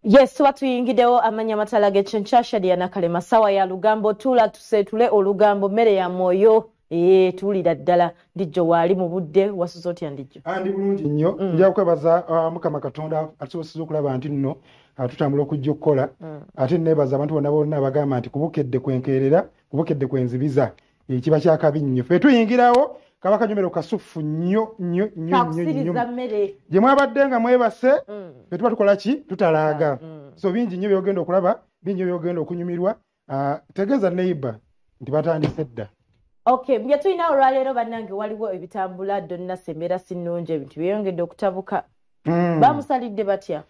Yes, watuyingidewo amanya matala g'ekyenkya Diana Kalema sawa ya lugambo tula tusetule olugambo mmere ya mwoyo tulira ddala ndijjo wali mu budde wasuze otya ndijjo andi bulungi nnyo nja kwebaza Mukama Katonda atusobozesa okulaba nti nno tutambula okujja okukola ate nebaza abantu bonna abagamba nti kubukedde kwenkerera kubukedde kwenzibiza kiba kyakabi nnyo ffe tuyingirawo kabaka nyomero kasufu nnyo gye mwabadde nga mwebase ffe tuba tukola ki tutalaaga so bingi nnyo byogenda okulaba bingi byogenda okunyumirwa tegeeza neighbor nti batandise dda. Okay, bya tulina olwaleero bannange waliwo ebitambula Donna Semera Sinunje ebintu byeyongedde okutabuka bamusalidde batya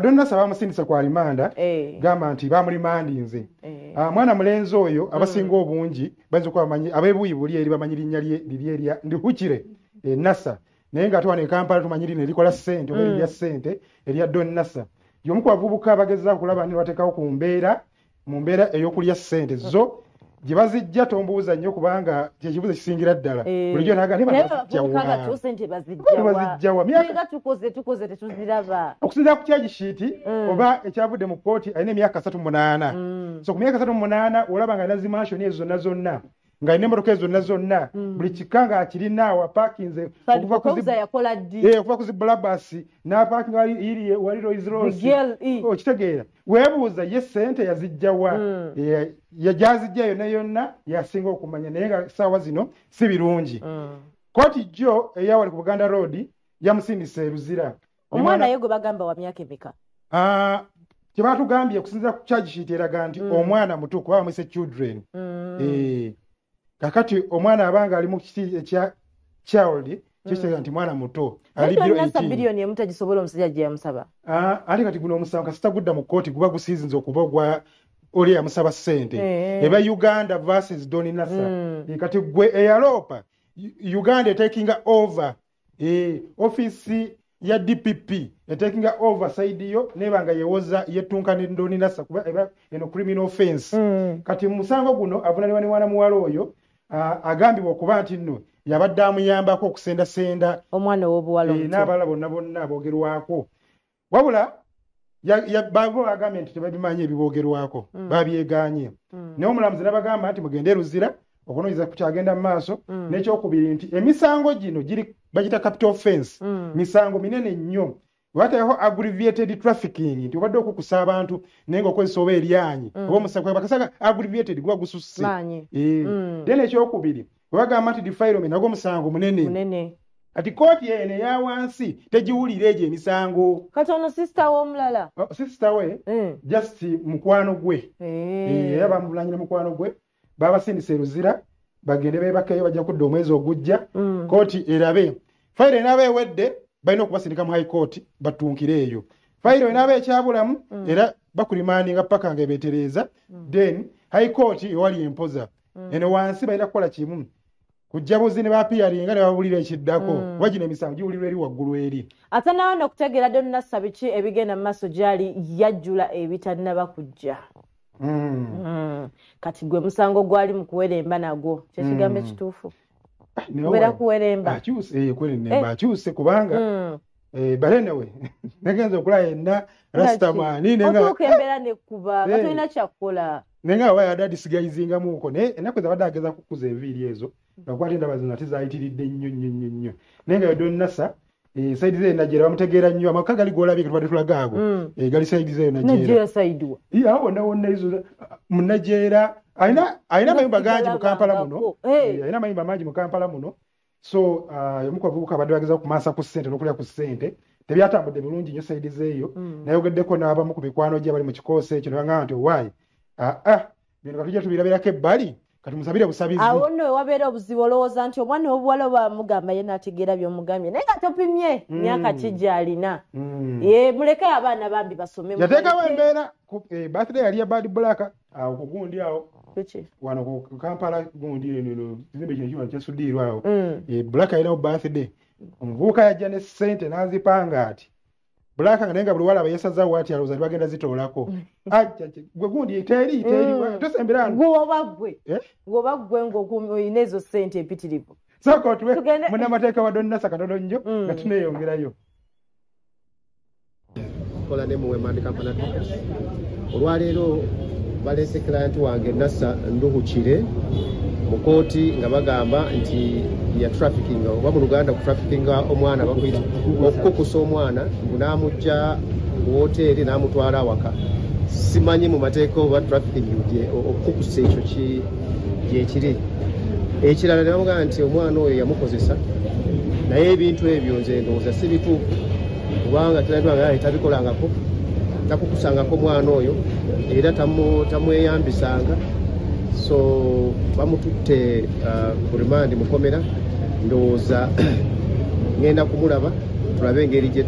Donna bamusindise kwa limanda gamba nti bamulimandinze mwana mulenzi oyo abasinga obungi bayinza okuba bamanyi abeebuuyi buli eri bamanyi linnya lye ndihukire Nasa naye nga atwana e Kampala tumanyi lino erikola ssente oba erya ssente erya Donna y'omu ku bavubuka bagezaako kulaba nti bateekawo mu mbeera ey'okulya ssente zo gye bazijja tombuuza nnyo kubanga kyekibuzo kisingira ddala bulijjo okusinziira ku kyagishiti oba ekyavudde mu kkooti alina emyaka 38 so ku myaka 38 olaba nga nazimanshoni ezo zonna nga alina emmotoka ezo zonna buli kika nga akirina wapakinze okuva ku zi blabasi n'apakinga wali Rolls Royce okitegeera weebuuza ye ssente yazijjawa yajazijja yonna yasinga okumanya naye nga ssaawa zino si birungi kooti jjo eyawali ku Buganda Road yamusindisa eruzira omwana ye gwe bagamba wa myaka emeka kye batugambye okusinziira ku charge sheet eraga nti omwana muto kuba bamwise children kakati omwana abanga ali mu kiti ekya child kyekitegeeza nti mwana muto ali billion emutagisobola omusajja gye yamusaba ate kati guno omusango kasita gudda mu kkooti guba gusiizinze okuba ogwa oli yamusaba ssente eba Uganda versus Donni Nasa kati gwe eyaloopa Uganda takinga over office ya DPP takinga over side yo nebanga yewoza yetunka ne Donni Nasa kuba eba eno criminal offense kati musango guno avunanibwa ne mwana muwala oyo agambibwa okuba nti nno yabadde amuyambako okusendasenda omwana w'obuwala n'abala bonna aboogerwako wabula babo agambye nti tebabimanyi ebiboogerwako babyeganye naye omulamuzi n'abagamba nti mugende Ruzira okunoonyeza ku kyagenda mu maaso n'ekyokubiri nti emisango gino bagita capital offense misango minene nnyo watayeho aggravated trafficking nti obadde okukusa abantu naye ng'okozesa oba eryanyi oba omusango bakasanga aggravated guba gususse then ekyokubiri webagamba nti defilement nagwo omusango munene ati kooti ene ya wansi tegiwulira egyo emisango kati ono sister w'omulala sister we just mukwano gwe era bamulanyira mukwano gwe babasindisa eruzira bagende beebakayo bajja kudda omwezi ogujja kooti erabe fayiro enaaba ewedde balina okubasindika mu high court batunkire eyo fayiro enaaba ekyabulamu era bakulimandinga paka nga ebeetereeza then high court ewali empoza eno wansi balina kukola kimu kujja buzi ne bapiyaringa ne babulira ekiddako wagina emisango giwulirwa eri waggulu eri ate nawe n'okutegeera Donna Nasa biki ebigenda mu maaso gyali yajjula ebitannaba kujja kati gwe musango gwali mu kuweremba nagwo kyekigambo ekituufu kubeera kuweremba akyuse kubanga balenewe nagenza okulaba yenna rastamani otuuka embeera nekkuba batolina kyakukola nenga waya dadi sigayizingamuuko naye ennaku ezabadde ageza kukuza enviiri ezo nakwata endaba zino ate zayitiridde nnyo naye nga Donna Nasa saidi ze najera bamutegeera nnyo amaka gali golabye tubadde tulaga ago gali saidi ze najera saidi awo wonna izo munajera ayina mayumba gangi mu Kampala muno ayina mayumba mangi mu Kampala muno so yomuko avubuka abadde bageza kumansa ku ssente n'okulya ku ssente tebyatambudde bulungi nnyo saidi zeeyo nayogeddeko n'abamu ku mikwano gye bali mu kikoose ekyo nebagamba nti owaayi bino katujja tubirabirako ebbali kati musabire busabizi awo nno wabeera obuzibu olowooza nti omwana w'obuwala bamugamba ye n'ategeera by'omugambye naye nga topimye myaka ki gy'alina muleke abaana bambi basome yateekawo embeera birthday yali ya Bad Black awo ku gundi awo wano ku Kampala gundi kizimbe kino kiba kyesuddiirwa awo Black alinawo birthday omuvubuka yajja ne ssente n'azipanga ati Black nga naye nga buli wala yeesazaawo ati alowooza bagenda zitoolako gwe gundi teri tosembera gwoba gwe ng'olina ezo ssente empitirivu sooka otuwe munnamateeka wa Donna Nasa katono nnyo nga tuneeyongerayo tukola ne mu Wemandi Company Advocates. Olwaleero baleese client wange Nassa Nduhukire mu kooti nga bagamba nti ya trafficking oba mu Luganda ku traffickinga omwana bakuyita okukusa omwana n'amujja mu hoteeri n'amutwala awaka. Simanyi mu mateeka oba trafficking okukusa ekyo gyekiri. Ekirala ne bamugamba nti omwana oyo yamukozesa naye ebintu ebyo nze ndowooza si bituufu kubanga kirabibanga tabikolangako takukusangako omwana oyo era tamweyambisanga. So bamututte ku remand mukomera ndowooza ngenda kumulaba tulabe engeri gye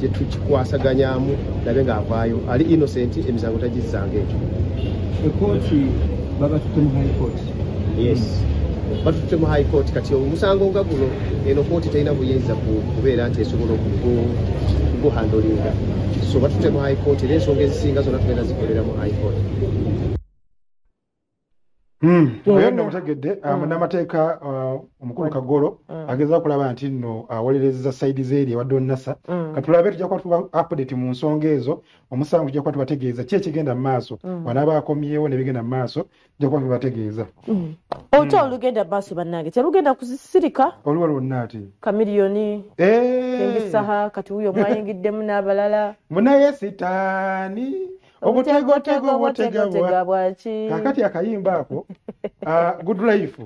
tukikwasaganyamu labe ng'avaayo ali innocent emisango tagissanga ekyo. Ekooti babatutte mu high court. Yes batutte mu high court kati omusango nga guno eno kooti terina buyinza kubeera nti esobola okuguhandolinga. So batutte mu high court era ensonga ezisinga zonna tugenda zikolera mu high court. Oyo nno mutegedde munnamateeka omukulu Kagolo agezaako okulaba nti nno awolereza sayidi z'eri ewadde Nassa. Katulabe tujja kuba tuba update mu nsonga ezo omusango tujja kuba tubategeeza ki ekigenda mu maaso wanaaba akomyewo ne bigenda mu maaso tujja kuba tubategeeza. Ota olugenda mu maaso bannange terugenda kuzisirika oluwa lwonna ati Kamiliyoni engisaha kati wuyo mwayingiddemu n'abalala munaye sitaani obutego bwotegabwa bwaki kakati akayimba ako Good Life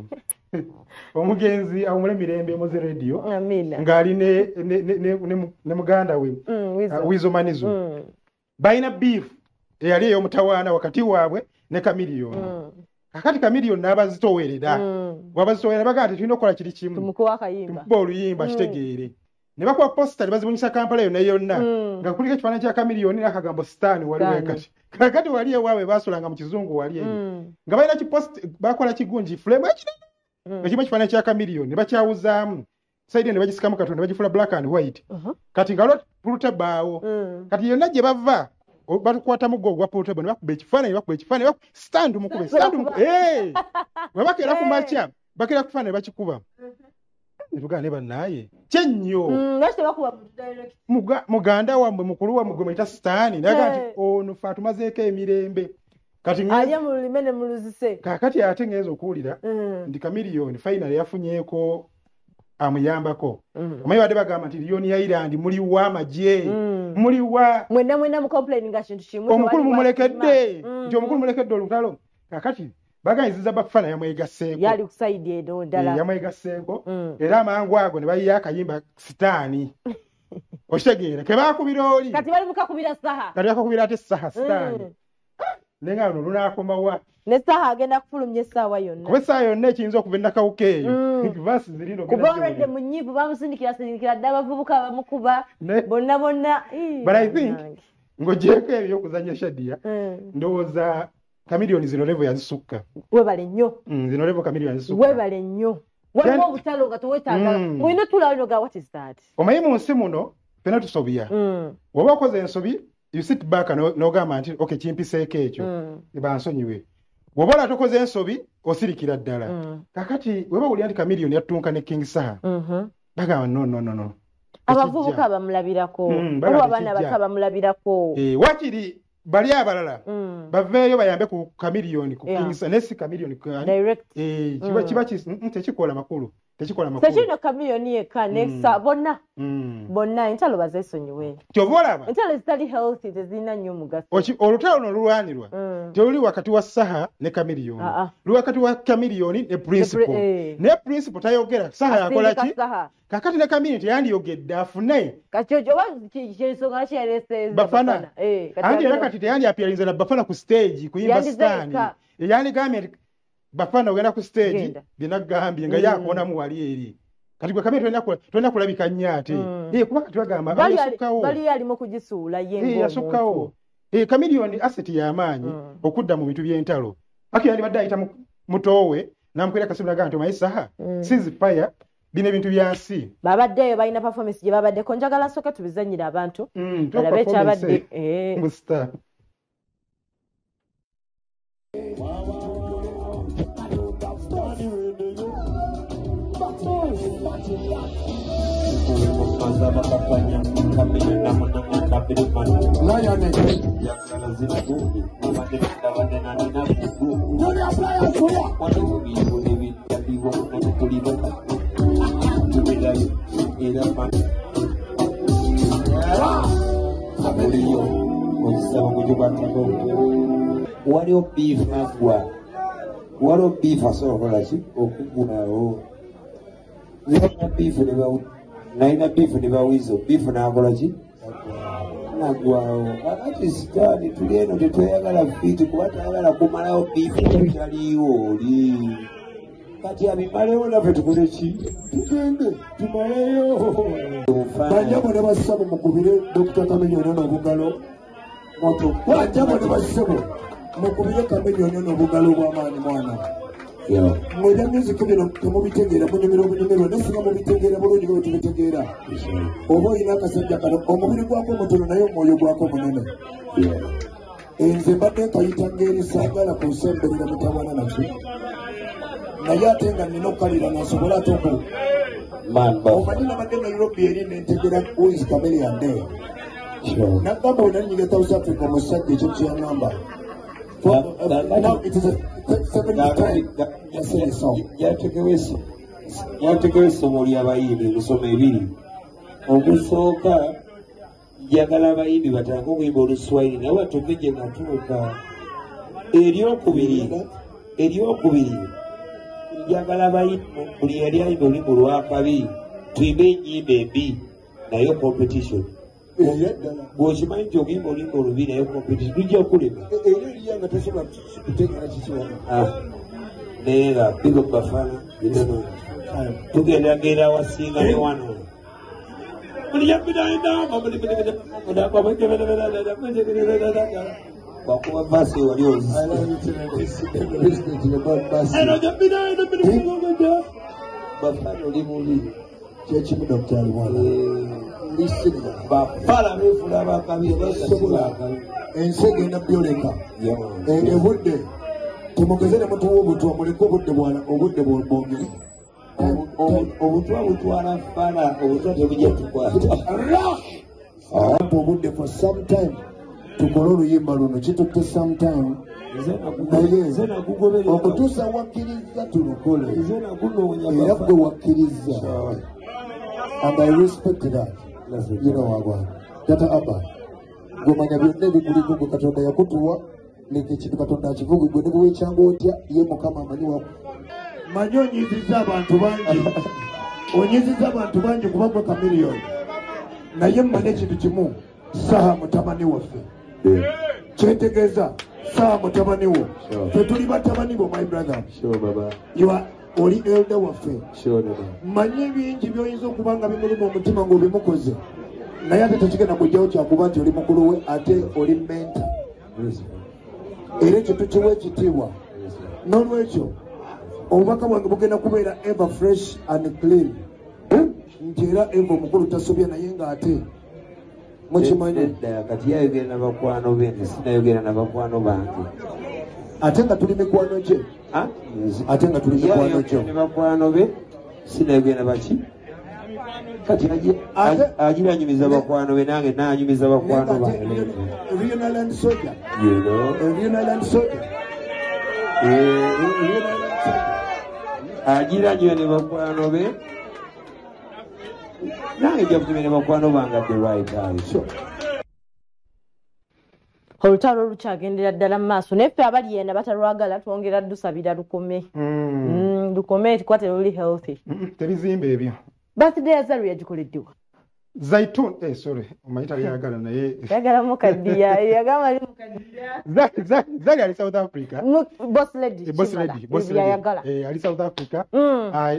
omugenzi awumule mirembe mu radio ng'ali ne muganda we Wizo Manizo balina beef eyali ey'omutawaana wakati waabwe ne Kamiliyoni. Kakati Kamiliyoni n'abazitowerera wabazitowerera bagamba nti tulina okukola kiri kimu tumukuba akayimba tumukuba oluyimba kitegeere ne bakuba posta ne bazibunyisa Kampala yonna yonna nga kuliko ekifaananyi kya Kamiliyoni n'akagambo Stan waliwo kati kakati wali ewaabwe baasolanga mu kizungu wali eyo nga balina kipost bakola kigunji fulemu ekinene nga kiba ekifaananyi kya Kamiliyoni ne bakyawuzaamu sayidi ne bagisikamu katonda ne bagifula black and white kati nga pulutebaawo kati yonna gye bava batukwata muggo ogwa pulutebo ne bakuba ekifaananyi Stand mukube bwe bakeera ku makya bakeera kufaananyi ne bakikuba netugane bannaaye kyennyo muganda wammwe mukulu wammwe gwe muyita Sitaani naga nti ono fe atumazeeko emirembe kati alya mu lulime ne muluzise kakati ate ngeza okuwulira nti Kamiliyoni final yafunyeeko amuyambako omanyi badde bagamba nti Liyoni ya Ireland muliwa amagye muliwa mwena mu complain nga kintu kimu omukulu mumulekedde nti omukulu mulekedde olutalo kakati baganyiziza bafana yamwegaseeko yali kusaidi edo ndala yamwegaseeko era amangu ago ne bayiya akayimba Sitaani okitegeera ke baakubira oli kati bali mukakubira saha kati bakakubira ate saha Sitaani nenga luno lunaakomawa ne saha agenda kufulumya essaawa yonna kuba essaawa yonna ekiyinza okuva ennakawuka eyo nkivaasi zirino kuba olwedde mu nnyivu bamusindikira dde abavubuka bamukuba bonna but I think ng'ogyeko ebyo okuzannya Shadia ndowooza Kamiliyoni zino level yazisukka webale nnyo zino level Kamiliyoni yazisukka webale nnyo waliwo obutalo nga towetaaga mulina tulawino ga what is that omanyi mu nsi muno fena tusobya woba okoze ensobi you sit back n'ogamba nti okay kimpiseeko ekyo bansonyiwe woba ola tokoze ensobi osirikira ddala kakati weba wulira nti Kamiliyoni yattunka ne King Saha bagamba no abavubuka bamulabirako olwo abaana bato bamulabirako wakiri bali abalala baveeyo bayambe ku Kamiliyoni ku King Saha nesi Kamiliyoni kiba tekikola makulu tekino Kamiliyoni yekka nekisa bonna entalo bazeesonyiwe kyova olaba entalo ezitali healthy tezirina nnyo omugaso olutalo luno lulwanirwa teuli wakati wa Saha ne Kamiliyoni luli wakati wa Kamiliyoni ne Principal ne Principal tayogera Saha yakola ki kakati ne Kamiliyoni teyandiyogedde afune Bafana andi era kati teyandi appearinze na Bafana ku stage kuyimba Sitaani eyandigambye nti Bafana ogenda ku stage binagambye nga yakonamu wali eri kati gwe Kamiliyoni tolina kulabika nnyo ate kuba kati bagamba bali alimu kugisuula ye yasukkawo Kamiliyoni asset y'amaanyi okudda mu bintu by'entalo aki yandibadde ayita mutowe namukwera kasimu nagamba nti omanyi Saha ceasefire bino ebintu byansi babaddeyo balina performance gye babaddeko njagala soka tubizanyira abantu balabe ekyabadde musta Kami na Lion. Waliwo beef nagwa waliwo beef asobola ki okugulawo nalina beef ne bawizo beef nakola ki nagwawo kakati sitaani tuli eno tetweyagala fiiti kuba tayagala kumalawo beef taliiwo oli kati abimalewo naffe tukole ki tugende tumaleyo bajjabo ne bassabo mukubire Dr. Kamenyono n'obugalo moto bajjabo ne bassabo mukubire Kamenyono n'obugalo bw'amaanyi mwana mwera music bino temubitegeera munyumirwa nesinga mubitegeera bulungi bwe tubitegeera oba olina akasajja kano omubiri gwako mutono naye omwoyo gwako munene nze mbadde nkayita ngeri saagala kunsemberera mutawana naki naye ate nga nina okukalira nasobola ate omanyi nabadde Nairobi eri nentegera Wiz Chameleon Day nagamba wena nyiga South Africa omusajja ekyo kyeyaŋŋamba now it is a 7th time yasera esong yategewe essomo ly'abayimbi okusoma ebiri ogusooka njagala abayimbi batange okuyimba Oluswayiri naye watuge gye natuuka eryokubiri njagala abayimbi buli yali ayimba oluyimba olwakabi tuyimbe ennyimba embi naye competition bw'okimanyi nti okuyimba oluyimba olubi naye competition tujja okulema era eriya nga tosobola kutegeera kikiwano naye nga bigo bafana binono tugendagenda wasinga ne wano bakuba basi wali bafana oli mubi kyekimu Dr. Mwana bafala befula bakabi ensi egenda byoleka ebudde temugeze ne mutuwa obutwa muleke obudde bwongere obutwa butwala fala obutwa tebujja tukwata obudde for some time tukole oluyimba luno kitutte sometime naye okutuusa wakkiriza tulukole era gwe wakkiriza and I respect that. You know wagwa Tata Abba gomanya byonna ebikuliko gwe Katonda yakutuwa leka ekintu Katonda akivuga gwe ne bwe wekyanga otya ye Mukama amanyi wako manyi onyiziza abantu bangi kuba gwe Chameleon naye mmane ekintu kimu saha mutabani waffe kyetegeeza saha mutabani wo fe tuli batabani bo my brother oli elder waffe manyi bingi by'oyinza okuba nga bimuluma omutima ng'obimukoze naye ate tekigenda kujjawo kyakuba nti oli mukulu we ate oli menta era ekyo tukiwa ekitiibwa n'olwekyo obubaka bwange bugenda kubeera ever fresh and clean nti era eva omukulu tasobya naye ng'ate mukimanyi kati yayogera nabakwano be sinayogera nabakwano bange ate nga tuli mikwano gye ate nga tuli mikwano gyo bakwano be sinayogera baki kati agiranyumiza bakwano be nange nanyumiza bakwano bange Regional and Soldier agiranyumiza ne bakwano be nange jakutumira bakwano bange at the right time. Olutalo lukyagendera ddala mu maaso naye ffe abali yenda batalwagala twongera ddusabira lukome lukome tukwate luli healthy tebizimba ebyo birthday ya Zaru yagikoleddewa Zaitun sorry omayita yagala naye yagala mukaddiya yagama ali mukaddiya Zari ali South Africa boss lady yagala ali South Africa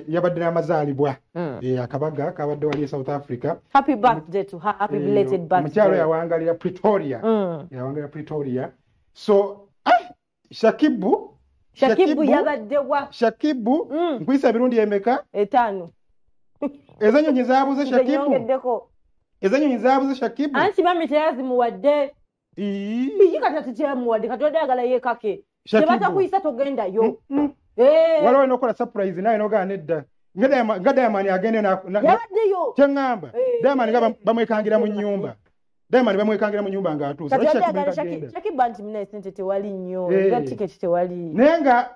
yabadde n'amazaalibwa akabaga kabadde wali South Africa. Happy birthday to her, happy belated birthday. Mukyalo yawangalira Pretoria so Shakibu yabaddewa Shakibu nkwisa birundi emeka 5 ezanyonyi zaabuze Shakibu anti mami teyazimuwadde biki kati tekyamuwadde Katonda ayagala yeekake tebatakuyisa togendayo waliwo olina okukola surprise naye nogaa nedda nga Diamond agende yabaddeyo kyeŋŋamba Diamond nga bamwekangira mu nnyumba Diamond bamwekangira mu nyumba nga atuusa Shakiba nti mina sente tewali nnyo nga ticket tewali naye nga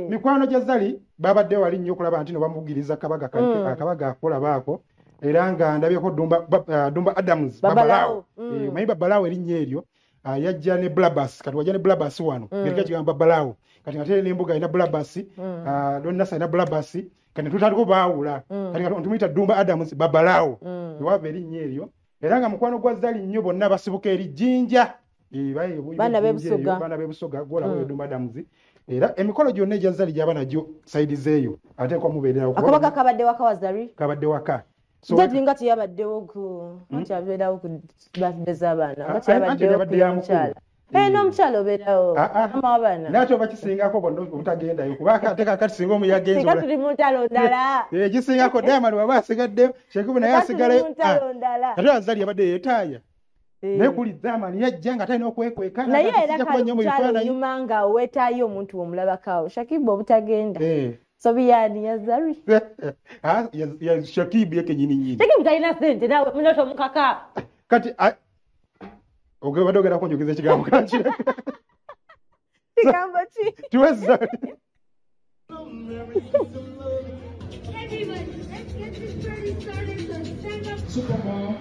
mikwano gya Zali babadde wali nnyo okulaba nti no bamuvugiriza akabaga akola baako era nga ndabyeko Dumba Adams Babalawo manyi Babalawo erinnya eryo yajja ne Blabas kati wajja ne Blabas wano ngeri kigamba Babalawo kati ngate n'embuga ina Blabas Donnasa ina Blabas kati tutandiko baawula kati nga tumuyita Dumba Adams Babalawo wava erinnya eryo era nga mukwano gwa Zali nnyo bonna basibuka eri Jinja baana b'ebusoga gola we Dumba Adams era emikolo gyonna egya Zali gyaba nagyo saidi zeeyo ate ko mubeererawo akabaga kabadde waka wa Zali kabadde waka Jadi ngati yabaddewo ku nkyaberawo ku birthday z'abaana ngati yabaddewo ku mukyala n'omukyala obeerawo mama w'abaana nakyo bakisingako bonna obutagendayo kuba ate kakati singa omu yagenze singa tuli mu ntalo ndala gisingako Diamond waba asigadde Shekubu naye asigale ate Zali yabadde yeetaaya naye kuli Diamond yajja nga talina okwekweka naye era kalukyala nyuma nga weetaayo omuntu omulabakawo Shakiba obutagenda Sobiyani ya Zari. Ya Shakibu yake nyini. Shakibu talina sente nawe munoto mukaka. Kati badogera kunjukiza kigambo kanchi. Kigambo chi. Tuwe Zari. Supermom,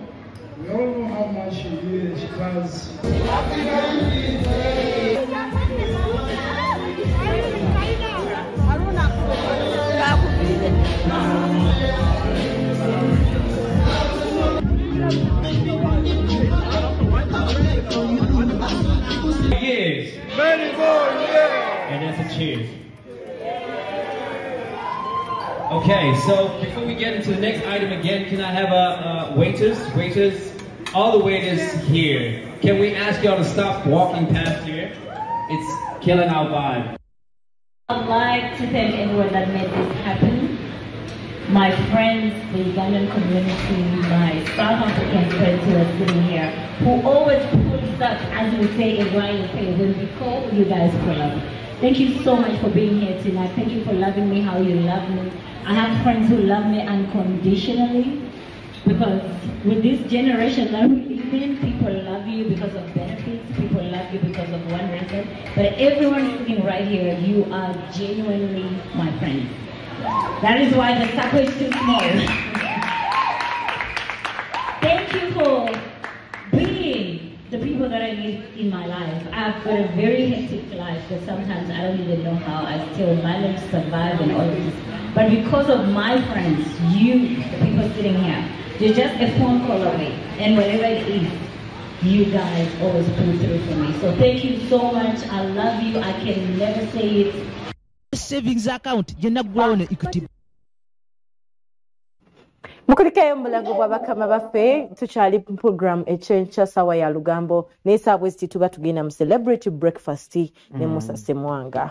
we all know how much she is because years. Many more years. And that's a cheers. Okay, so before we get into the next item again, can I have waiters, all the waiters here. Can we ask y'all to stop walking past here? It's killing our vibe. I'd like to thank everyone that made this happen. My friends, the Ugandan community, my South African friends who are sitting here, who always put up, as we say in Ryan, when we call you guys pull up. Thank you so much for being here tonight. Thank you for loving me how you love me. I have friends who love me unconditionally, because with this generation that we live in, people love you because of benefits, people love you because of one reason. But everyone sitting right here, you are genuinely my friends. That is why the circle is too small. Thank you for being the people that I need in my life. I've got a very hectic life that sometimes I don't even know how I still manage to survive and all this. But because of my friends, you, the people sitting here, you're just a phone call away. And whatever it is, you guys always pull through for me. So thank you so much. I love you. I can never say it. Savings account jena gwaone Equity. Mukulikayo mulago bw'abakama baffe tukyali program ekyenkya sawa ya Lugambo n'esaabwe ziti tuba tugenda mu celebrity breakfast ne Musa Semwanga.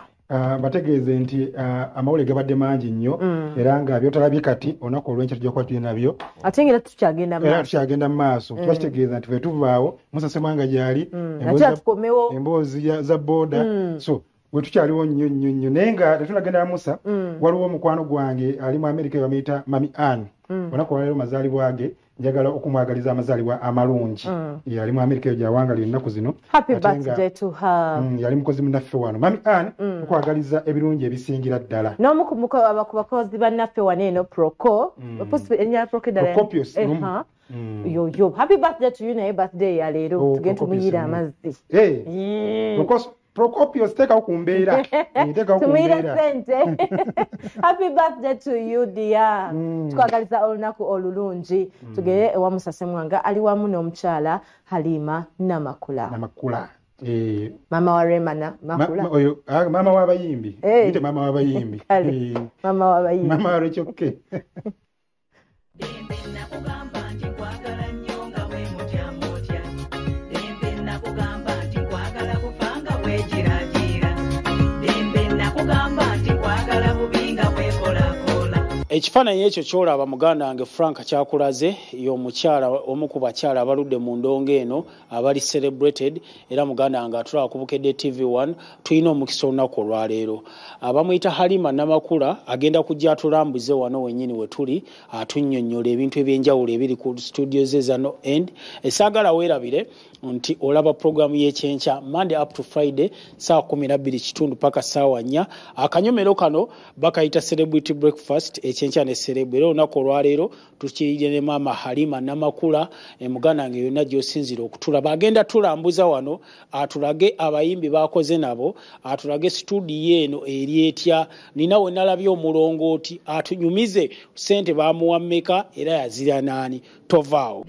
Bategeeze nti amawule gabadde mangi nnyo era nga byotalabye kati olunaku olw'enkya tujja kuba tulina nabyo ate ngera tukyagenda mu maaso tuba kitegeeza nti ffe tuvaawo Musa Semwanga gy'ali emboozi za booda so we tukyaliwo nnyo naye nga tetulagenda Musa waliwo omukwano gwange ali mu Amerika bamuyita Mami Ann olunaku olwaleero mazaalibwa ge njagala okumwagaliza amazaalibwa amalungi yali mu Amerika eyo gy'awangalira ennaku zino. Happy birthday to her. Yali mukozi munnaffe wano Mami Ann okwagaliza ebirungi ebisingira ddala n'omu ku bakozi bannaffe wano eno Procopius yo happy birthday to you naye birthday ya leero tugenda tumuyira amazzi Procopius teka kumbeera tumuyira sente. Happy birthday to you dear. Tukwagaliza olunaku olulungi tugere ewa Musa Semwanga ali wamu n'omukyala Halima Namakula. Mama wa Remana Makula oyo mama w'abayimbi ite mama w'abayimbi mama w'abayimbi mama wa Rechoke. ekifaananyi ekyo kyolaba muganda wange Frank kyakulaze y'omukyala omu ku bakyala abaludde mu ndongo eno abali celebrated era muganda wange atulaba kubukedde TV1 tulina omukisa olunaku olwaleero abamuyita Halima Namakula agenda kujja atulambuze wano wennyini we tuli atunnyonnyola ebintu ebyenjawulo ebiri ku studio ze zano end esaagala weerabire nti olaba programu y'ekyenkya Monday up to Friday saa 12 paka saawa 4 akanyomero kano bakayita celebrity breakfast ekyenkya ne celebrate olunaku olwaleero tukirije ne maama Halima Namakula emuganda wange yonna gy'osinzira okutulaba agenda tulambuza wano atulage abayimbi bakoze nabo atulage studio eno eri etya nina we nalabye omulongooti atunyumize ssente bamuwa mmeka era yazira naani tovaawo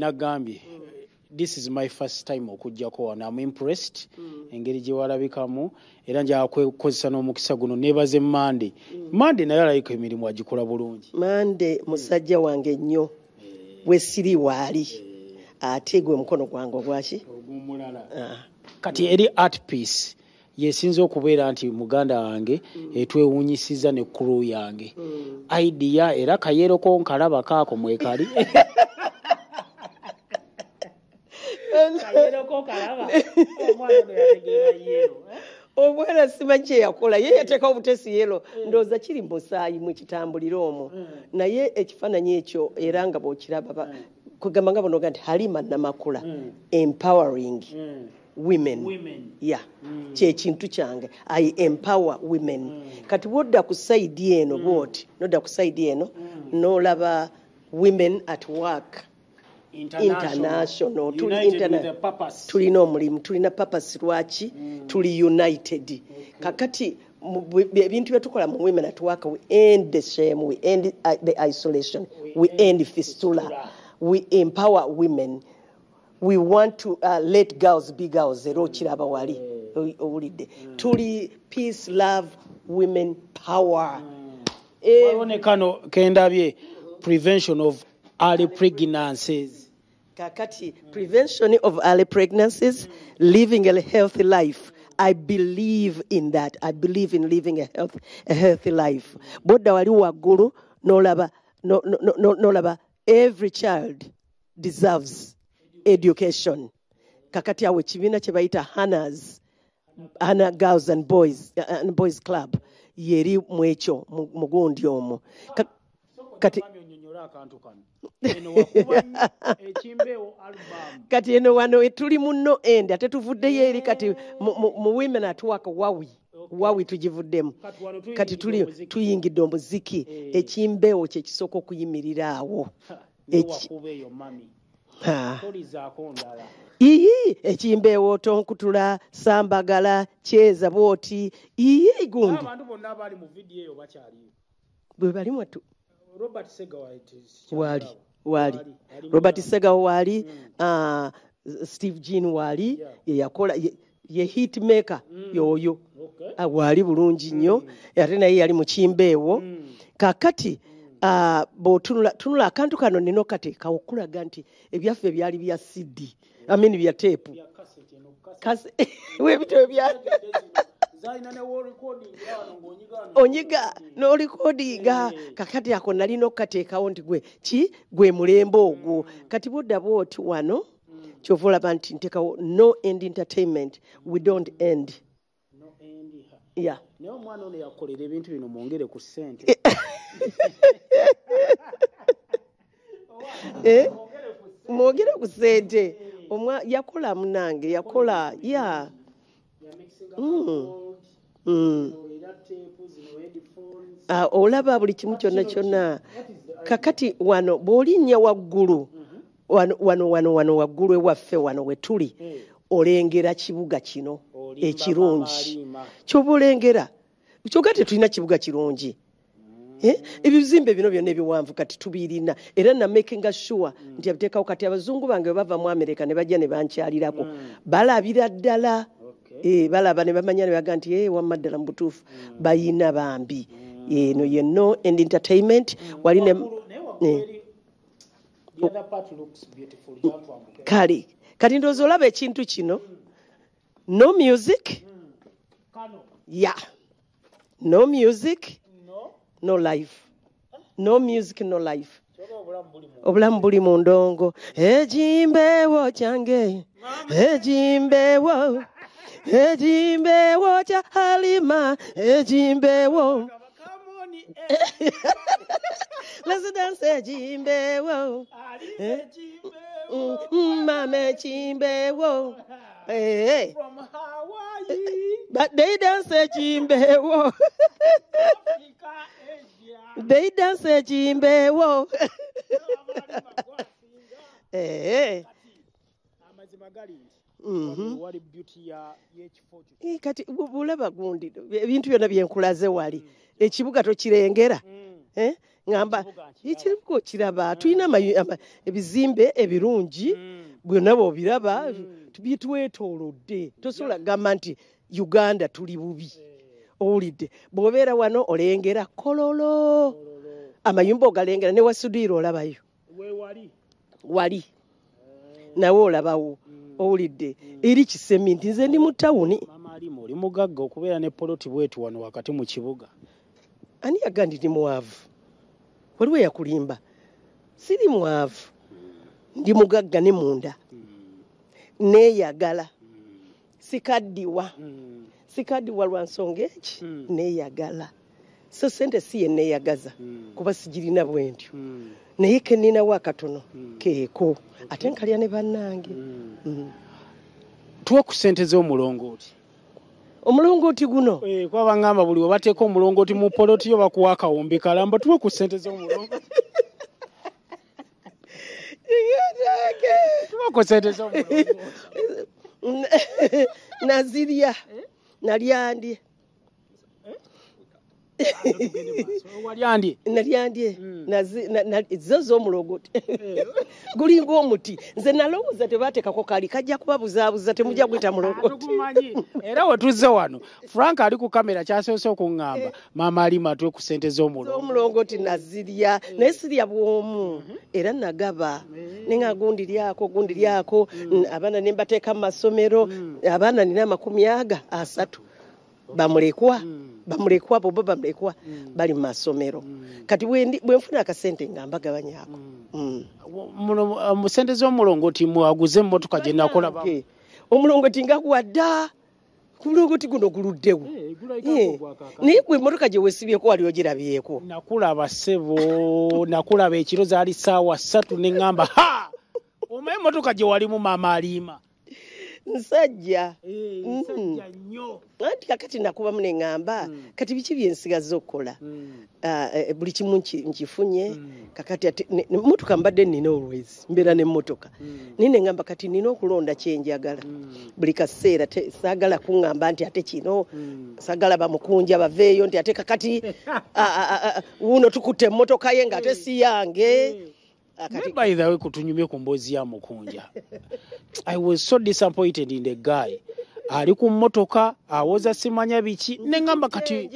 nagambye this is my first time okujjako wano I'm impressed engeri gye walabikamu era njagala kukozesa n'omukisa guno neebaze Monday naye alayika emirimu agikola bulungi Monday musajja wange nnyo we siri waali ate gwe mukono gwange ogwaki ogumulala kati eri art piece yesinza okubeera nti muganda wange etwewunyisiza ne crew yange idea era kayeroko nkalaba kaako mwekali omwana simanyi kye yakola ye yateekawo obutesi yero ndowooza kiri musaayi mwekitambulira omwo naye ekifaananyi ekyo era nga bw'okiraba kugamba nga bonoga nti Halima Namakula empowering women yeah kyekintu kyange I empower women kati wodda ku saidi eno bwoti nodda ku saidi eno n'olaba women at work international tulina omulimu tulina purpose lwaki tuli united kakati ebintu byetukola mu women at work we end the shame we end the isolation we end fistula we empower women we want to let girls be girls era okiraba wali owulidde tuli peace love women power kano kendabye prevention of early pregnancies kakati prevention of early pregnancies living a healthy life I believe in that I believe in living a healthy life bodda wali waggulu nolaba every child deserves education kakati awe kibiina kye bayita Hannah Girls and Boys Club yeri mwekyo mugundi omwo kati kati eno wano tuli muno endi ate tuvuddeyo eri kati mu women at work wawi tugivuddemu kati tuyingidde omuziki ekimbeewo kye kisooka okuyimirira awo ekimbeewo tonkutula sambagala kyeza bwoti gundi bwe balimu Robert Segawa wali Robert Segawa wali Steve Jean wali yakola ye hit maker yoyo wali bulungi nnyo ate naye yali mu kimbeewo kakati tunula akantu kano nino kati kawukulaga nti ebyaffe byali bya CD bya tape webito bya onyiga no recordinga kakati ako nali nokateekawo nti gwe mulembe ogwo kati bodda bwoti wano kyovola banti ntekawo no end entertainment we don't end yeah naye omwana ono yakolera ebintu bino mwongere ku ssente mwongere ku ssente yakola munange yakola ya olaba buli kimu kyonna kyonna kakati wano bw'olinnya waggulu wano waggulu ewaffe wano we tuli olengera kibuga kino ekirungi kyoba olengera kyokka tetulina kibuga kirungi ebizimbe bino byonna ebiwanvu kati tubiirina era na making sure nti abiteekawo kati abazungu bange bava mu America ne bajja ne bankyalirako balabira ddala balaba ne bamanya ne baga nti wamma ddala mu butuufu bayina bambi eno yenno and entertainment waline kale kati ndowooza olaba ekintu kino no music no music no life no music no life obulamu buli mu ndongo ekimbeewo kyange ekimbeewo kya Halima ekimbeewo let's dance ekimbeewo mama ekimbeewo from Hawaii but they dance ekimbeewo they dance ekimbeewo kati bulaba gundi ebintu byonna byenkulaze wali ekibuga tokirengera ngamba ekibuga kiraba tulina ebizimbe ebirungi byonna bw'obiraba byetwetoolodde tosobola kugamba nti Uganda tuli bubi owulidde bw'obeera wano olengera kololo amayumba ogalengera ne wasudiira olabayo wali nawe olabawo owulidde eri kisemi nti nze ndi mu tawuni oli mugagga okubeera ne poloti bwetu wano wakati mu kibuga ani yaga ndi ndi mwavu waliwo yakulimba siri mwavu ndi mugagga ne munda neeyagala sikaddiwa lwa nsonga eki neeyagala so sente si ye neeyagaza kuba sigirina bwentyo naye keninawo akatono keeko ate nkalya ne bannange tuwa ku sente z'omulongooti guno kwaba ngamba buli we bateeka omulongooti mu poloti yo bakuwa akawumbi kalamba tuwa ku sente z'omulongooti tuwa ku sente z'omulongooti nazirya nalyandye nalyandye zo z'omulongooti gulinga omuti nze nalowooza tebateekako kali kajja kubabuzaabuza temujja gwita mulongooti era wetuzze wano Frank ali ku kamera kyasoose okuŋŋamba maama Halima atwe ku sente z'omulongooti nazirya naye sirya bwomu era nagaba nenga gundi lyako abaana ne mbateeka mu masomero abaana nina 30 bamulekwa bo bamulekwa bali mu masomero kati bwe nfuna akasente nga mbagabanyako mu sente z'omulongooti mwaguze emmotoka gye nakola omulongooti ngaguwa dda ku mulongooti guno guluddewo naye gwe emmotoka gye weesibyeko wali ogirabyeko nakulaba ssebo nakulaba ekiro zaali ssaawa 3 ne ŋŋamba ha omaye emmotoka gye walimu maama Halima nsajja nnyo anti kakati nakubamu ne ŋŋamba kati biki byensigaza okukola buli kimu nkifunye kakati ate emmotoka mbadde nnina olwezi mbeera n'emmotoka naye ne ŋŋamba kati nina okulonda kyenjagala buli kaseera saagala kuŋŋamba nti ate kino saagala bamukunja baveeyo nti ate kakati wuuno tukutte emmotoka ye ng'ate si yange by the way kutunyumye ku mboozi ya mukunja I was so disappointed in the guy ali ku mmotoka awoza simanya biki ne ngamba kati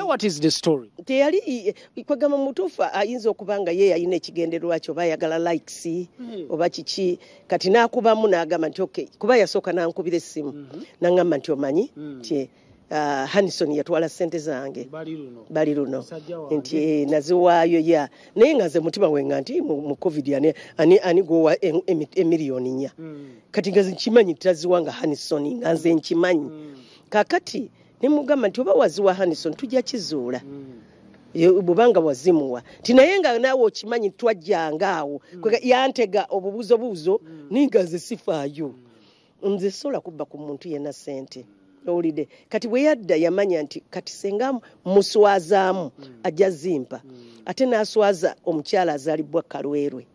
what is the story teyali kwagamba mutuufu ayinza okubanga ye yalina ekigendererwa kyo bayagala likes oba kiki kati n'akubamu n'agamba nti okay kuba yasooka n'ankubira essimu n'aŋŋamba nti omanyi nti Hanison yatwala sente zange bali luno nti naziwaayo naye nga nze mutima wenga nti mu covid ani gowa emiliyoni 4 kati nga nkimanyi taziwa nga Hanison nga nze nkimanyi kakati ne mugamba nti oba waziwa Hanison tujja kizuula bubanga wazimuwa tinaye nga naawe okimanyi twajjanga awo yantega obubuuzo ninga nze sifaayo nze sola kubba ku muntu yenna sente owulidde kati bwe yadda yamanya nti kati senga muswazaamu ajja zimpa ate n'aswaza omukyala azaalibwa Kalwerwe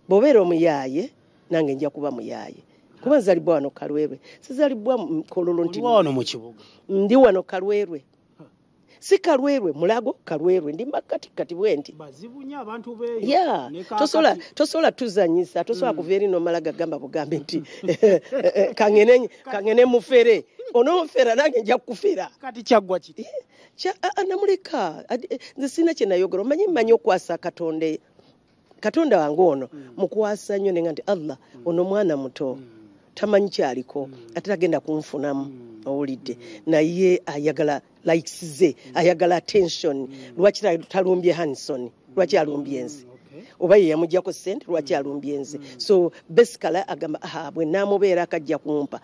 bw'obeera omuyaaye nange nja kuba muyaaye kuba nzaalibwa wano Kalwerwe sizaalibwa Kololo nti wano mu kibuga ndi wano Kalwerwe si Kalwerwe Mulago Kalwerwe ndi makati kati bwenti bazibunya abantu beeyo tosola tuzanyisa tosola kuva eri nomala gagamba bugambe nti kangene mufere onomufera nange nja kufera kati kyaggwa kiti namuleka nze sina kye nayogera omanyi mmanyi okwasa Katonda katonda wange ono mukwasa nnyo nenga nti Allah ono mwana muto tamanyi kyaliko ate tagenda kunfunamu owulidde naye ayagala likes ze ayagala attention lwaki talumbye Hanson lwaki alumbye nze oba ye yamugyako ssente lwaki alumbye nze so basically agamba bwe naamubeera akajja kumpa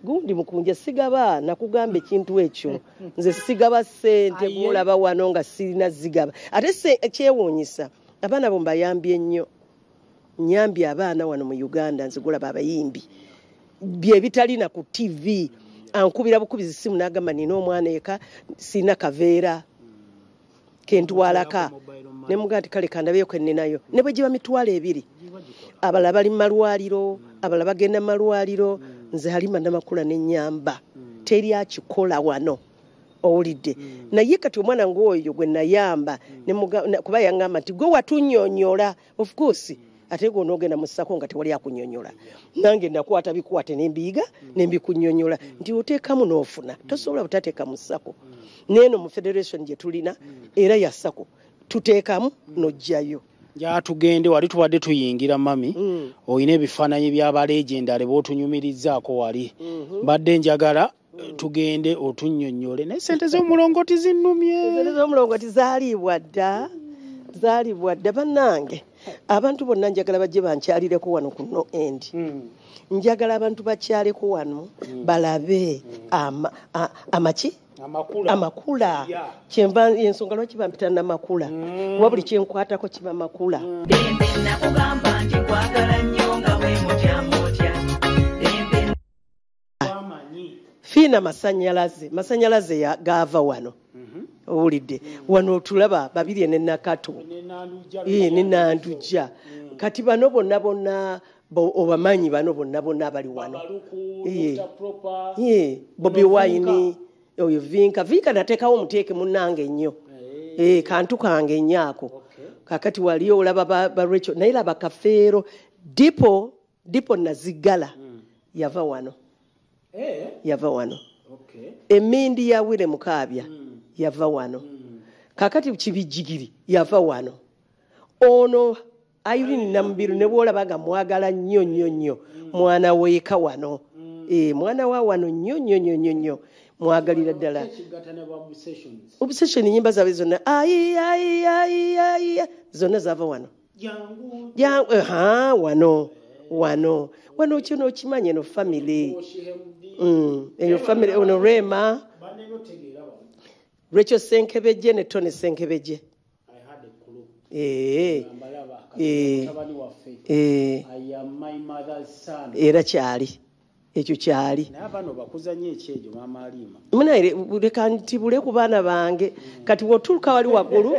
gundi mukunja sigaba nakugamba ekintu ekyo nze sigaba ssente mulaba wano nga sirina zigaba ate ekyewuunyisa abaana bo mbayambye nnyo nyambye abaana wano mu Uganda nzigulaba abayimbi bye bitalina ku TV ankubira bukubizi simu n'agamba nina omwana eka sina kaveera kentwalaka ne mugati kale kandabeyo kwennenayo ne bwe giba mitwalo 2 abalala bali mu malwaliro abalala bagenda mu malwaliro nze Halima Namakula n'ennyamba teri akikola wano owulidde naye kati omwana ng'oyo gwe nayamba kuba yaŋŋamba nti gwe watunyonyola of course ate gwe onoogenda mu ssako nga tewali akunyonyola nange nakwata bikwate nembiyiga nembikunyonyola nti oteekamu n'ofuna tosobola butateeka mu ssako neeno mu federation gye tulina era ya ssako tuteekamu n'ojjayo tugende wali tubadde tuyingira mami olina ebifaananyi by'abalegendale b'otunyumirizaako wali mbadde njagala tugende otunnyonnyole naye sente z'omulongoti zinnumye sente z'omulongoti zaalibwa dda bannange abantu bonna njagala bajje bankyalireko wano ku no end njagala abantu bakyaleko wano balabe amaki amakula kyemba ensonga lwaki bampita namakula kuba buli kyenkwatako kiba makula nakugamba nti kwagala nnyo nga bwe mutyamutya fiina masanyalaze gaava wano owulidde wano tulaba babiri nenakato nenandujja kati bano bonna obamanyi bano bonna abali wano Bobi Wine oyo vinka nateekawo omuteeke munnange nnyo kantu kange nnyako kakati wali olaba ba Rachel naye laba Kafeero dipo nazigala yava wano emindi ya Wile Mukaabya yava wano kakati Kibijjigiri yava wano ono Irene Namubiru ne bwolaba mwagala nnyo mwana weeka wano mwana wa wano nnyo mwagalira ddala obsession nyimba zaabwe zonna zonna zava wano wano kino okimanye no family eyo family ono Rema Rachel Senkebejje ne Tony Senkebejje era kyali ekyo kyali n'abaana bakuzanya ekyejo maama Halima munaire leka ntibule ku baana bange kati wotuuka wali waggulu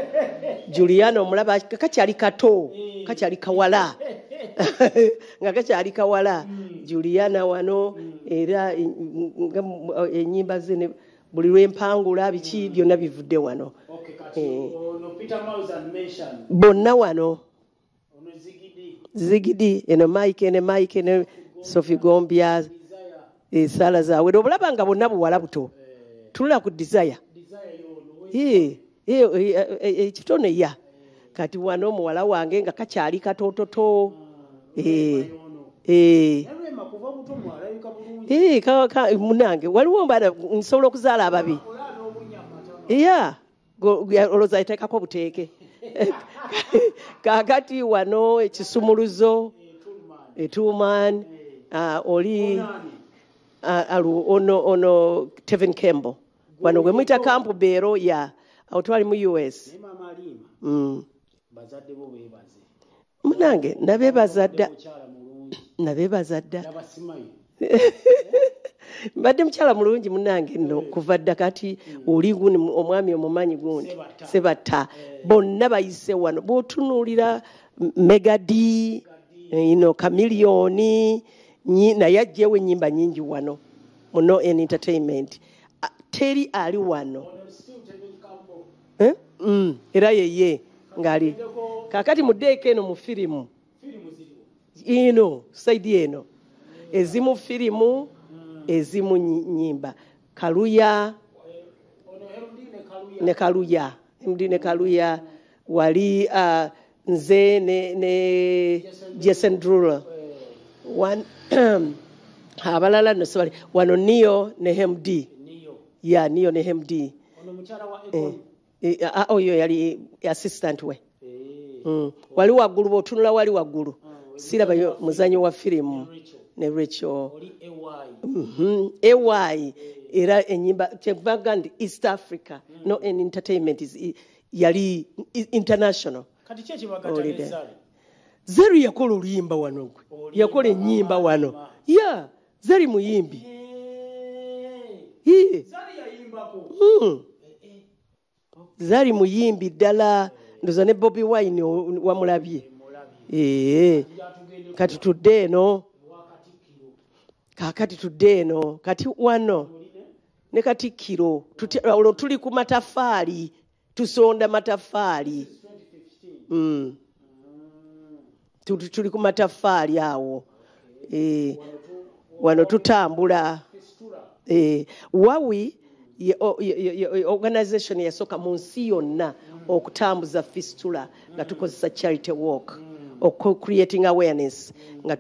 Juliana omulaba kakyali kato kakyali kawala nga kakyali kawala Juliana wano era ennyimba ze buli lwempangula biki byonna bivudde wano bonna wano Zigidi eno Mike ne Sophie Gombia sala zawe obulaba nga bonna buwala buto tulula ku desire ekitone ya kati wano omuwala wange nga kakyali katototo munange waliwo mbada nsobola okuzaala ababi olowooza eteekako buteeke kakati wano ekisumuluzo etuman oli ono Tevin Campbell wano gwe mwita Campo Bero awo twali mu US munange nabeebaza dda mbadde mukyala mulungi munange nno kuva dda kati oli guni omwami omumanyi gundi Sebatta bonna bayise wano bw'otunuulira Megadi Chameleone naye ajjeewo ennyimba nnyingi wano muno entertainment teri ali wano era yeye ngali kakati muddeeko eno mu firimu saidi eno ezimu firimu ezimu nnyimba Kaluya ne Kaluya wali nze ne Jason Drula one abalala no sorry wano Neo ne MD ya Neo ne MD oyo yali assistant we wali waggulu botunula wali waggulu siraba muzanyo wa firimu ne Rachel AY era enyimba Chevagand East Africa no an entertainment is yali international kati kye kibagata Zeri yakola oluyimba wano gwe yakola ennyimba wano ya Zeri muyimbi Zari muyimbi ddala ndoza ne Bobby Wine wamulabye kati tudde eno kakati tudde eno kati wano ne Katikkiro olwo tuli ku mataffaali tusonda mataffaali tuli ku mataffaali awo wano tutambula wawi organization yasoka mu nsi yonna okutambuza fistula nga tukozesa charity walk creating awareness nga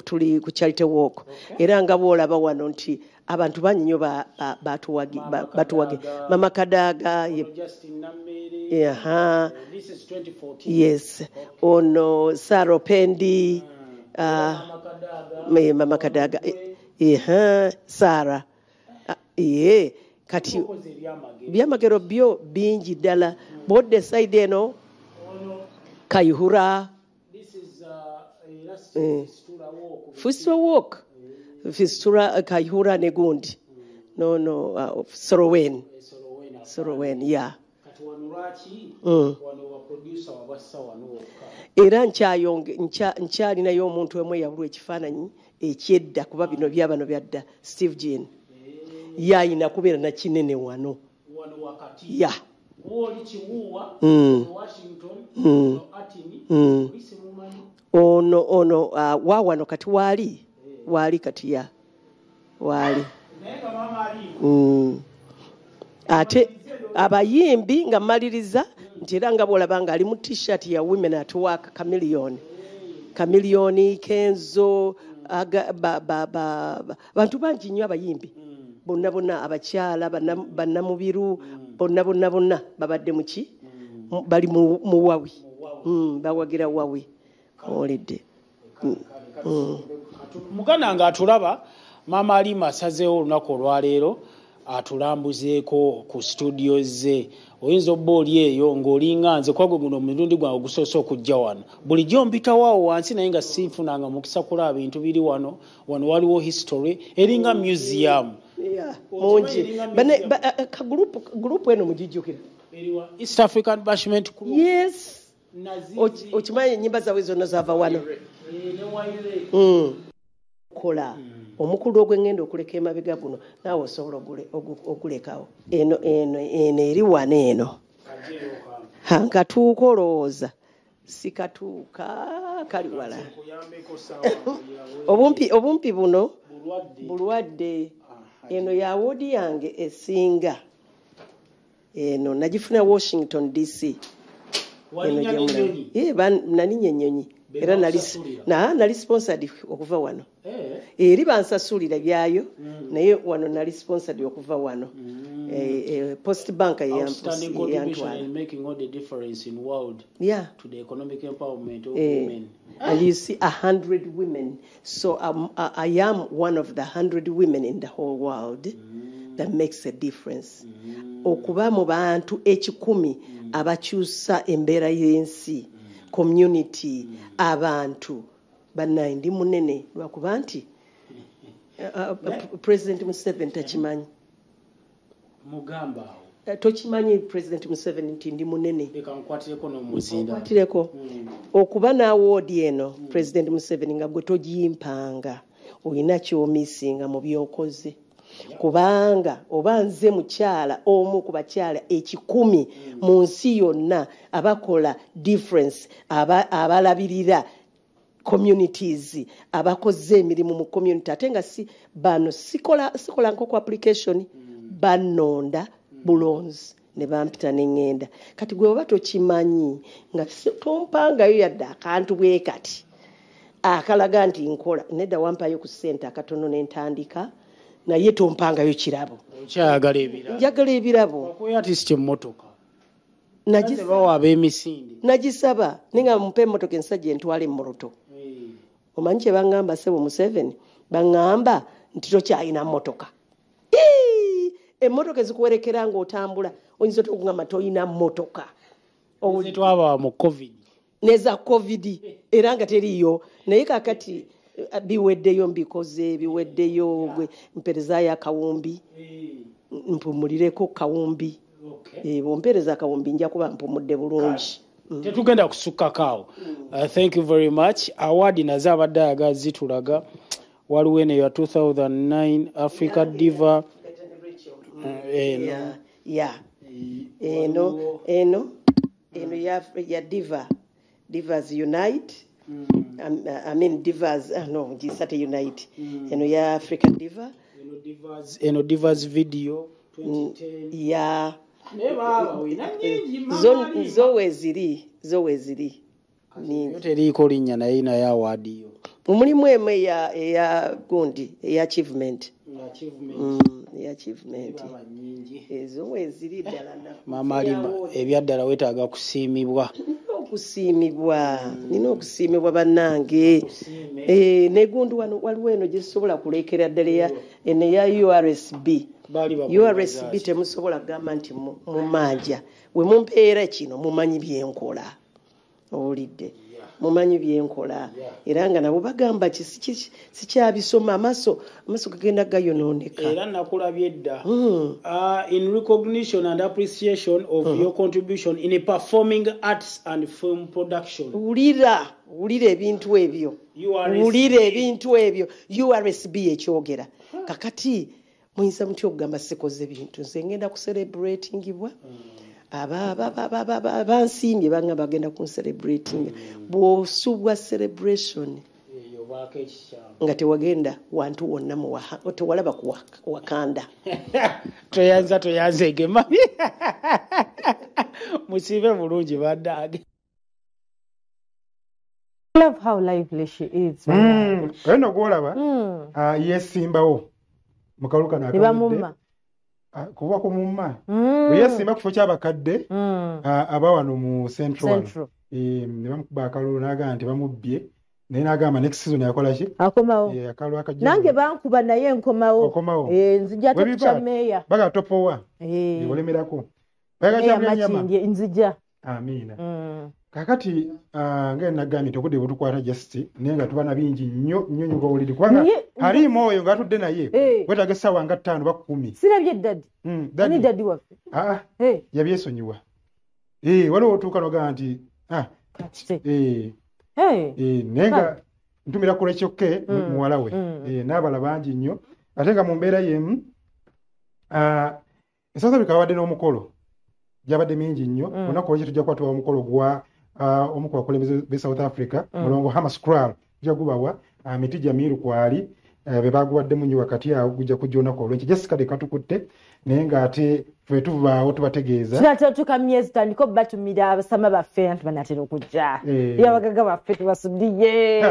tuli ku charity walk era nga boolaba wano nti abantu banyinyo batuwage Mama Kadaga yes ono Saro Pendi Mama Kadaga Sara kati byamagero byo bingi ddala bodde side eno Kaihura Fistula walk Fistula Kaihura ne gundi no Sorowen yeah era nkyalinayo omuntu omwe yabulwa ekifaananyi ekyedda kuba bino byabano byadda Steve Jean yayina kubeera na kinene wano ya ono wawano kati wali kati ya wali ate abayimbi nga maliriza nti era nga bwolaba nga ali mu t-shirt ya Women at Work Chameleone Kenzo bantu bangi nnyo abayimbi bonna abakyala bannamubiru bonna babadde muki bali mu wawi bawagira wawi olidde muganda nga atulaba Maama Alima asazeewo olunaku olwaleero atulambuzeeko ku studio ze oyinza obba oli eyo ng'olinga nze kwagwe guno omurundi gwange ogusoose okujja wano bulijjo mpitawaawo wansi naye nga sinfunanga mukisa kulaba bintu biri wano waliwo history eringa museum mungi group eno mugijjukira East African Bashment Group yes okimanyi ennyimba zaabwe zonna zaava wano kola omukulu ogwengenda okuleka emabega guno naawe osobola okulekawo eno eri wano eno nkatuuka olowooza sikatuuka kali wala obumpi buno bulwadde eno ya woodi yange esinga eno nagifuna Washington DC nalinya ennyonyi era nali sponsored okuva wano eri bansasulira byayo naye wano nali sponsored okuva wano Post Bank yeah to the economic empowerment of women and you see 100 women so I am one of the 100 women in the whole world that makes a difference okuba mu bantu 10 abakyusa embeera y'ensi community abantu bannaye ndi munene lwakuba nti President Museveni takimanyi mugamba tokimanyi President Museveni nti ndi munene ekankwatiraeko n'omuzinda kwatireko okuba n'awoodi eno President Museveni nga gwe togimpanga olina kyomisinga mu byokoze kubanga oba nze mukyala omu ku bakyala 10 mu nsi yonna abakola difference abalabirira communities abakoze emirimu mu community ate nga si bano sikola nkoko application banonda bulonzi ne bampita ne ŋŋenda kati gwe oba tokimanyi nga tompangayo yadde akantu bwe kati akalaga nti nkola nedda wampayo ku ssente akatono n'entandika naye tompangayo kirabo njagala ebirabo nagisaba ninga mumpe emmotoka ensajja entwala emmoroto omanyi kye baŋŋamba sebo Museveni baŋŋamba nti tokyalina mmotoka emmotoka ezikuwerekera ng'otambula oyinza okugamba toyina mmotoka twaba mu covid neza covid era nga teriyo naye kakati biweddeyo mbikoze biweddeyo mpereza ya kawumbi mpumulireko kawumbi bompereza akawumbi nja kuba mpumudde bulungi tetugenda kusukkakaawo thank you very much award nazo abadde ayaga zitulaga waliwo eno ya 2009 Africa Diva eno ya Divas Unite I mean Divas no gisate Unite eno ya Africa Diva eno Divas video 2010 ya zowe ziri teriiko linnya naye naye award yo mulimu emu eya gundi eya achievement ezo weziri ddala maama Alima ebyaddala weetaaga kusiimibwa nina okusiimibwa bannange negundi wano waliwo eno gyesobola kuleekera ddala eno eya URSB temusobola kugamba nti mumanja we mumpeera kino mumanyi byenkola owulidde mumanyi byenkola era nga nabo bagamba sikyabisoma amaaso gagenda gayonooneka era nakulabye edda in recognition and appreciation of your contribution in performing arts and film production wulira ebintu ebyo URSB ekyogera kakati muyinza mutya okugamba sikoze bintu nze ngenda kucelebratingibwa abansiimye banga bagenda kuncelebrating bw'osubwa celebration nga tewagenda wantu wonna tewalaba ku Wakanda toyanza egemami musiibe bulungi baddaage love how lively she is eno gwolaba yesimbawo mukalukano akabamumma kuba kumumma yesimba kifo ky'abakadde aba wano mu central ne bamukuba akalulu n'agamba nti bamubbye naye n'agamba next season yakola ki akomawo nange bankuba naye nkomawo nzija tukya meeya baga topowa olemerako nzija amiina kakati nga nagambye nti obudde bwetukwata justi naye nga tuba na bingi nnyo ng'owuliri kubanga aliimu oyo ng'atudde naye wetaaga essaawa nga 5 ba 10 sirabye dadi dadi waffe yabyesonyiwa waliwo otuuka nogamba nti naye nga ntumira kulekyоkke muwala we n'abala bangi nnyo ate nga mu mbeera y'emu South Africa babadde n'omukolo gyabadde mingi nnyo olunaku olwekyo tujja kukwatibwa omukolo gwa omu ku bakulembeze b'e South Africa mulongo Hammarskjöld gujja gubawa miti Jamiru kwali be baguwaddemu nnyo wakati awo gujja kujja olunaku olw'enkya Jessica de katukutte naye ng'ate ffe tuvaawo tubategeeza kinatatuuka myezi tandika batumira abasama baffe anti banatera okujja yabagaga baffe tubasudiye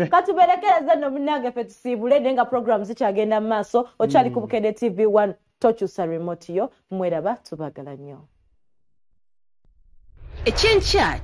katuberekereza nno munnange ffe tusiibule naye nga program zikyagenda mu maaso okyali ku Bukedde TV1 tokyusa remote yo mweraba tubagala nnyo ekyenkya